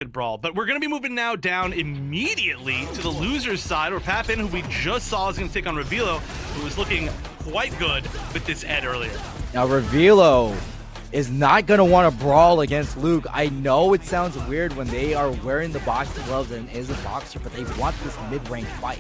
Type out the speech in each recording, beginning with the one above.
Good brawl, but we're going to be moving now down immediately to the loser's side, where Papin, who we just saw, is going to take on Revilo, who was looking quite good with this Ed earlier. Now Revilo is not going to want to brawl against Luke. I know it sounds weird when they are wearing the boxing gloves and is a boxer, but they want this mid-range fight.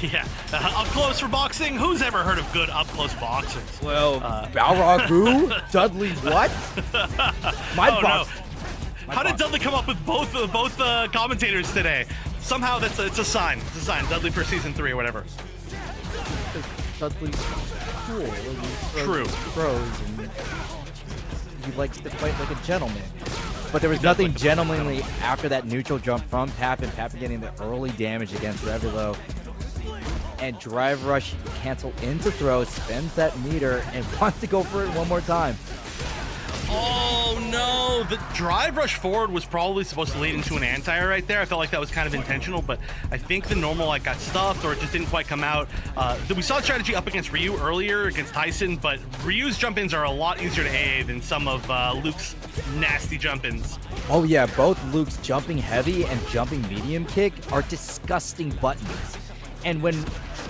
Yeah, up close for boxing? Who's ever heard of good up-close boxers? Well, Balrog who? Dudley what? No. How did Dudley come up with both commentators today? Somehow it's a sign. It's a sign. Dudley for season 3 or whatever. Dudley's cool. True. Throws and he likes to fight like a gentleman. But there was nothing gentlemanly after that neutral jump from Papin. Papin getting the early damage against Revilo. And drive rush cancel into throw, spends that meter, and wants to go for it one more time. Oh no, the drive rush forward was probably supposed to lead into an anti-air right there. I felt like that was kind of intentional, but I think the normal got stuffed or it just didn't quite come out. We saw the strategy up against Ryu earlier against Tyson, but Ryu's jump-ins are a lot easier to AA than some of Luke's nasty jump-ins. Oh yeah, both Luke's jumping heavy and jumping medium kick are disgusting buttons. And when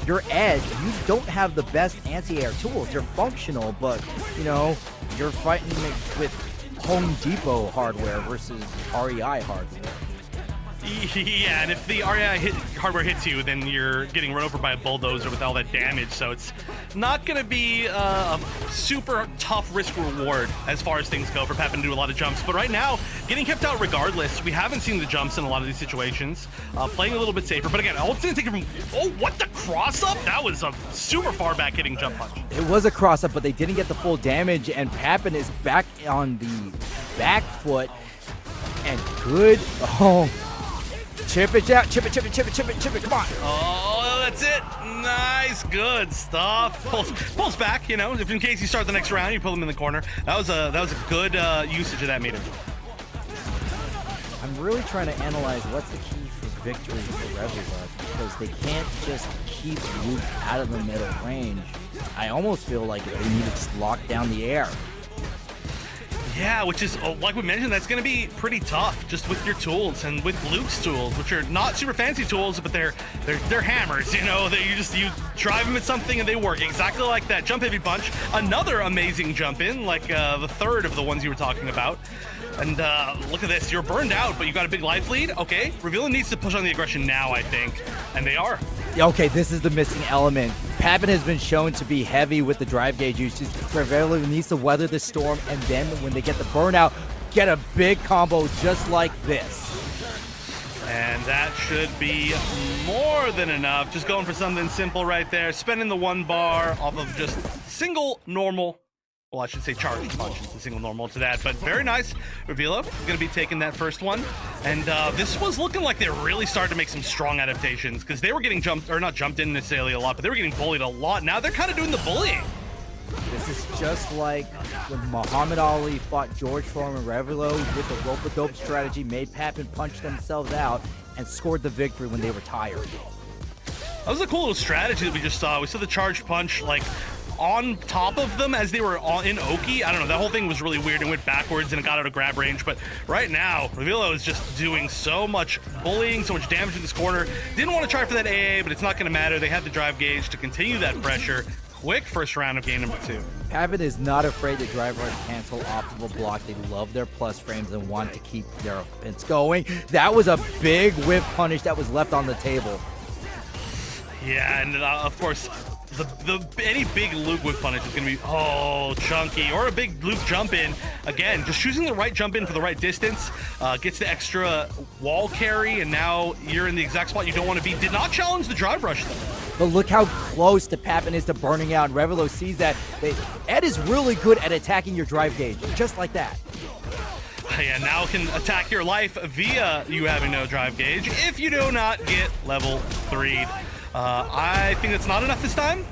you're Ed, you don't have the best anti-air tools. You're functional, but, you know, you're fighting with Home Depot hardware versus REI hardware. Yeah, and if the REI hardware hits you, then you're getting run over by a bulldozer with all that damage, so it's not going to be a super tough risk-reward as far as things go for Papin to do a lot of jumps. But right now, getting kept out regardless. We haven't seen the jumps in a lot of these situations. Playing a little bit safer, but again, all it's going to take from... Oh, what the cross-up? That was a super far back hitting jump punch. It was a cross-up, but they didn't get the full damage, and Papin is back on the back foot, and good... Oh... Chip it out, chip it, come on. Oh, that's it. Nice, good stuff. Pulls back, you know, if in case you start the next round, you pull him in the corner. That was a good usage of that meter. I'm really trying to analyze what's the key for victory for Revilo, because they can't just keep Luke out of the middle range. I almost feel like they need to just lock down the air. Yeah, which is, like we mentioned, that's going to be pretty tough just with your tools and with Luke's tools, which are not super fancy tools, but they're hammers, you know, you drive them at something and they work exactly like that. Jump heavy punch, another amazing jump in, like the third of the ones you were talking about. And look at this, you're burned out, but you got a big life lead. Okay, Revilo needs to push on the aggression now, I think, and they are. Okay, this is the missing element. Papin has been shown to be heavy with the drive gauge usage. Revilo needs to weather the storm, and then when they get the burnout, get a big combo just like this. And that should be more than enough. Just going for something simple right there. Spending the 1 bar off of just single normal. Well, I should say charged punch. It's a single normal to that, but very nice. Revilo is going to be taking that first one. And this was looking like they really started to make some strong adaptations, because they were getting jumped, or not jumped in necessarily a lot, but they were getting bullied a lot. Now they're kind of doing the bullying. This is just like when Muhammad Ali fought George Foreman. Revilo with the rope-a-dope strategy made Papin punch themselves out and scored the victory when they were tired. That was a cool little strategy that we just saw. We saw the charged punch, like, on top of them as they were in Oki. I don't know, that whole thing was really weird and went backwards and it got out of grab range, but right now Revilo is just doing so much bullying, so much damage in this corner. Didn't want to try for that AA, but it's not going to matter. They have the drive gauge to continue that pressure. Quick first round of game number 2. Papin is not afraid to drive rush cancel optimal block. They love their plus frames and want to keep their offense going. That was a big whip punish that was left on the table. Yeah, and of course any big Luke whip punish is going to be, chunky, or a big Luke jump in. Again, just choosing the right jump in for the right distance, gets the extra wall carry, and now you're in the exact spot you don't want to be. Did not challenge the drive rush, though. But look how close the Papin is to burning out. Revilo sees that. Ed is really good at attacking your drive gauge, just like that. Yeah, now can attack your life via you having no drive gauge if you do not get level 3'd. I think that's not enough this time.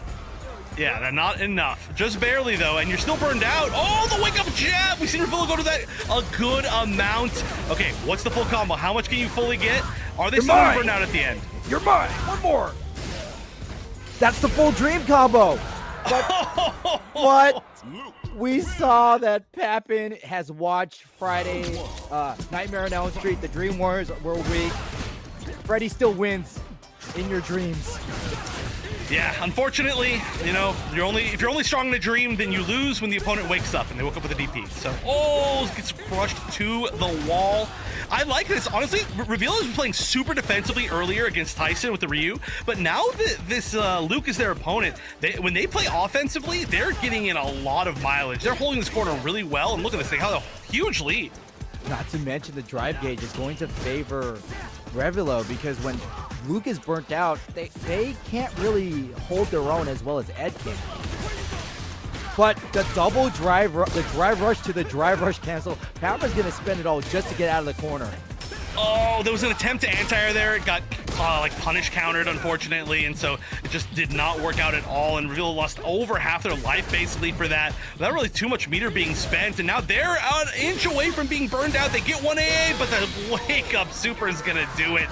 Yeah, that's not enough. Just barely, though, and you're still burned out. Oh, the wake-up jab! We've seen Revilo go to that a good amount. Okay, what's the full combo? How much can you fully get? Are they still going to burn out at the end? You're mine! One more! That's the full dream combo! But we saw that Papin has watched Friday, Nightmare on Elm Street, the Dream Warriors were weak. Freddy still wins in your dreams. Yeah, unfortunately, you know, if you're only strong in a dream, then you lose when the opponent wakes up, and they woke up with a DP. So, gets crushed to the wall. I like this. Honestly, Revilo was playing super defensively earlier against Tyson with the Ryu, but now that this Luke is their opponent, when they play offensively, they're getting in a lot of mileage. They're holding this corner really well, and look at this. They have a huge lead. Not to mention the drive gauge is going to favor Revilo, because when Luke is burnt out, they can't really hold their own as well as Ed can. But the double drive, the drive rush to the drive rush cancel, Papin's going to spend it all just to get out of the corner. Oh, there was an attempt to anti-air there. It got like punish countered, unfortunately, and so it just did not work out at all. And Revilo lost over half their life basically for that. Not really too much meter being spent, and now they're an inch away from being burned out. They get 1 AA, but the wake up super is gonna do it.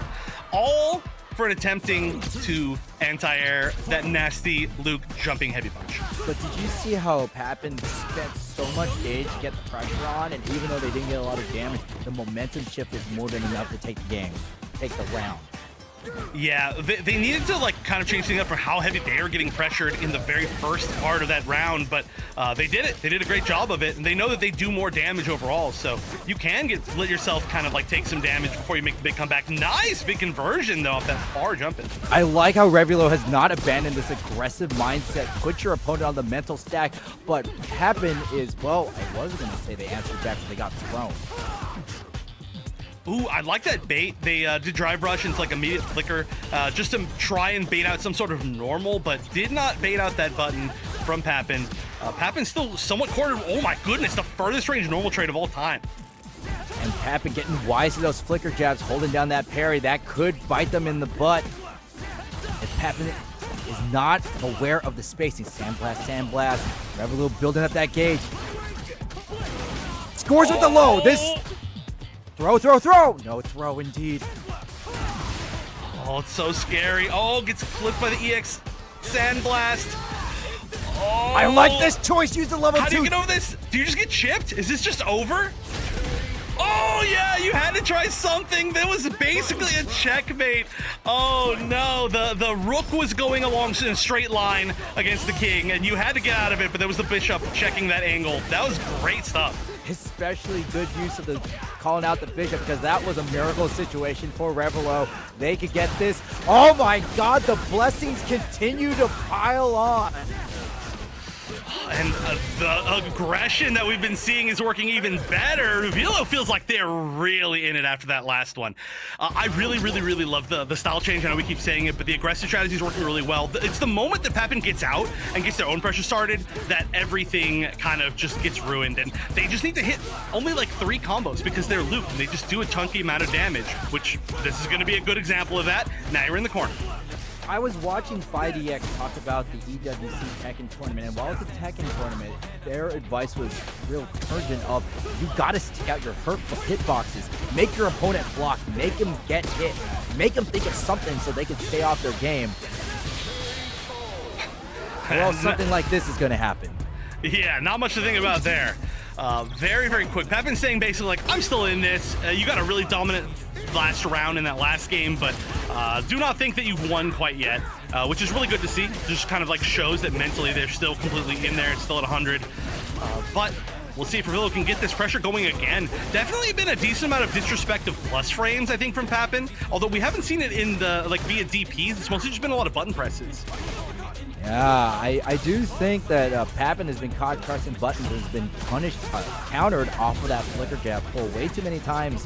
All for attempting to anti-air that nasty Luke jumping heavy punch. But did you see how Papin spent so much gauge to get the pressure on, and even though they didn't get a lot of damage, the momentum shift was more than enough to take the game, take the round. Yeah, they needed to like kind of change things up for how heavy they were getting pressured in the very first part of that round, but they did it. They did a great job of it, and they know that they do more damage overall, so you can let yourself kind of like take some damage before you make the big comeback. Nice big conversion though off that far jumping. I like how Revilo has not abandoned this aggressive mindset. Put your opponent on the mental stack, but Papin is, well, I was going to say they answered back, but they got thrown. Ooh, I like that bait. They did drive rush into like immediate flicker just to try and bait out some sort of normal, but did not bait out that button from Papin. Papin's still somewhat cornered. Oh my goodness, the furthest range normal trade of all time. And Papin getting wise to those flicker jabs, holding down that parry. That could bite them in the butt. If Papin is not aware of the spacing. Sandblast, sandblast. Revilo building up that gauge. Scores with the low. This... Throw, throw, throw! No throw indeed. Oh, it's so scary. Oh, gets flipped by the EX Sandblast. Oh. I like this choice. Use the level 2. How do you get over this? Do you just get chipped? Is this just over? Oh, yeah, you had to try something. That was basically a checkmate. Oh, no. The rook was going along in a straight line against the king, and you had to get out of it, but there was the bishop checking that angle. That was great stuff. Especially good use of the calling out the bishop, because that was a miracle situation for Revilo. They could get this. Oh my god, the blessings continue to pile on. And the aggression that we've been seeing is working even better. Revilo feels like they're really in it after that last one. I really love the style change. I know we keep saying it, but the aggressive strategy is working really well. It's the moment that Papin gets out and gets their own pressure started that everything kind of just gets ruined. And they just need to hit only like 3 combos because they're Luke, and they just do a chunky amount of damage, which this is going to be a good example of that. Now you're in the corner. I was watching 5DX talk about the EWC Tekken tournament, and while it's a Tekken tournament, their advice was real urgent of, you gotta stick out your hitboxes, make your opponent block, make him get hit, make him think of something so they can stay off their game. Or else something like this is gonna happen. Yeah, not much to think about there. Very quick. Papin's saying basically like, I'm still in this. You got a really dominant last round in that last game, but do not think that you've won quite yet, which is really good to see. Just kind of like shows that mentally they're still completely in there. It's still at 100. But we'll see if Revilo can get this pressure going again. Definitely been a decent amount of disrespective plus frames, I think, from Papin. Although we haven't seen it in the like via DPs. It's mostly just been a lot of button presses. Yeah, I do think that Papin has been caught pressing buttons and has been punished, countered off of that flicker jab pull way too many times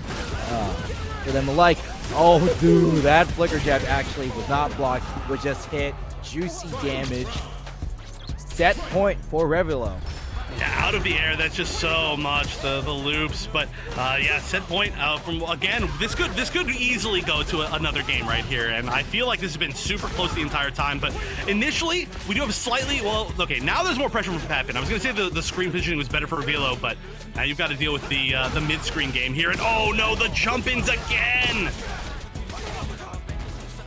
for them to like, oh dude, that flicker jab actually was not blocked, was just hit, juicy damage. Set point for Revilo. Yeah, out of the air, that's just so much, the loops, but yeah, set point from, again, this could easily go to another game right here, and I feel like this has been super close the entire time, but initially, we do have slightly, well, okay, now there's more pressure from Papin. I was going to say the screen positioning was better for Revilo, but now you've got to deal with the mid-screen game here, and oh no, the jump-ins again!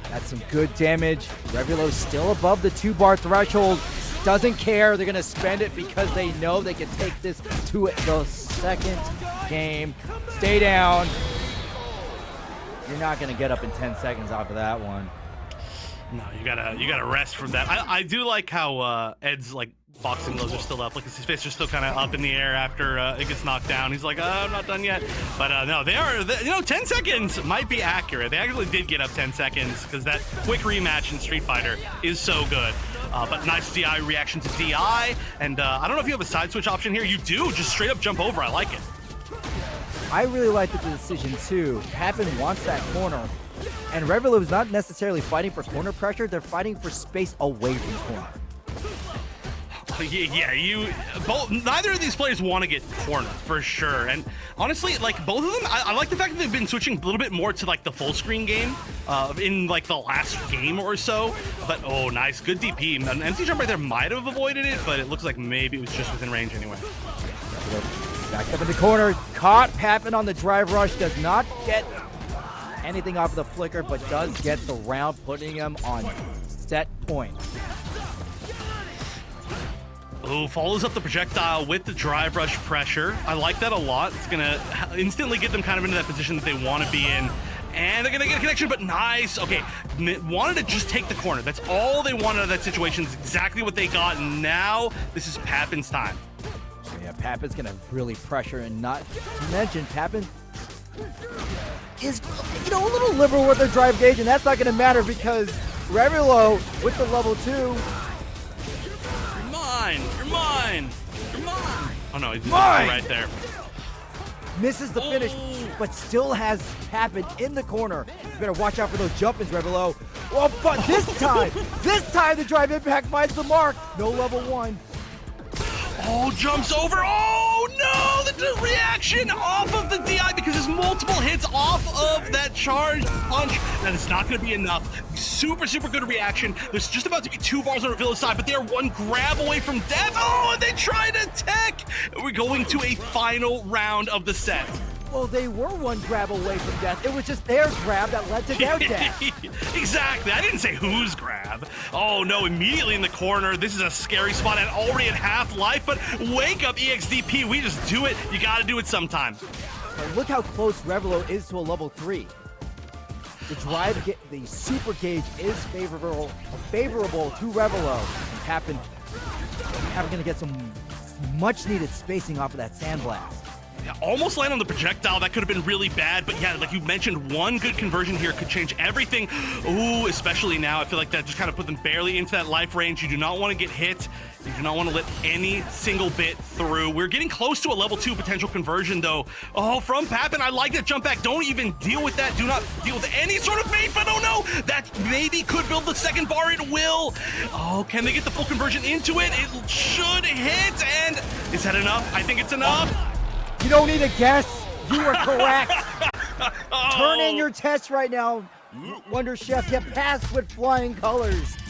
That's some good damage. Revilo's still above the 2-bar threshold. doesn't care. They're going to spend it because they know they can take this to the second game. Stay down. You're not going to get up in 10 seconds off of that one. No, you gotta rest from that. I do like how Ed's like boxing gloves are still up, like his face are still kind of up in the air after it gets knocked down. He's like, I'm not done yet. But no, they are. 10 seconds might be accurate. They actually did get up 10 seconds because that quick rematch in Street Fighter is so good. But nice DI reaction to DI, and I don't know if you have a side switch option here. You do. Just straight up jump over. I like it. I really like the decision too. Papin wants that corner. And Revilo is not necessarily fighting for corner pressure, they're fighting for space away from corner. Yeah, neither of these players want to get cornered for sure. And honestly, like both of them, I like the fact that they've been switching a little bit more to like the full screen game in like the last game or so. But oh, nice, good DP. An empty jump right there might have avoided it, but it looks like maybe it was just within range anyway. Back up in the corner, caught Papin on the drive rush, does not get anything off of the flicker, but does get the round, putting him on set point. Oh, follows up the projectile with the drive rush pressure. I like that a lot. It's gonna instantly get them kind of into that position that they want to be in. And they're gonna get a connection, but nice. Okay, wanted to just take the corner. That's all they wanted out of that situation. It's exactly what they got. And now this is Papin's time. Yeah, Papin's gonna really pressure, and not to mention Papin is, a little liberal with their drive gauge, and that's not gonna matter because Revilo with the level 2. You're mine. Oh no, he's right there. Misses the finish, but still has Papin in the corner. You better watch out for those jump-ins, Revilo. Oh, but this time the drive impact finds the mark. No level 1. Oh, jumps over. Oh, no! The reaction off of the DI because there's multiple hits off of that charge punch. That is not going to be enough. Super, super good reaction. There's just about to be 2 bars on Revilo's side, but they are 1 grab away from death. Oh, and they tried to tech. We're going to a final round of the set. Well, they were 1 grab away from death. It was just their grab that led to their death. Exactly. I didn't say whose grab. Oh, no. Immediately in the corner. This is a scary spot and already at half life, but wake up, EXDP. We just do it. You got to do it sometime. But look how close Revilo is to a level 3. The super gauge is favorable to Revilo. Papin going to get some much needed spacing off of that sandblast. Yeah, almost land on the projectile. That could have been really bad, but yeah, like you mentioned, 1 good conversion here could change everything. Ooh, especially now. I feel like that just kind of put them barely into that life range. You do not want to get hit. You do not want to let any single bit through. We're getting close to a level 2 potential conversion, though. Oh, from Papin, I like that jump back. Don't even deal with that. Do not deal with any sort of bait, but oh no, that maybe could build the second bar. It will. Oh, can they get the full conversion into it? It should hit, and is that enough? I think it's enough. You don't need a guess. You are correct. Turn in your test right now, Wonder Chef. You passed with flying colors.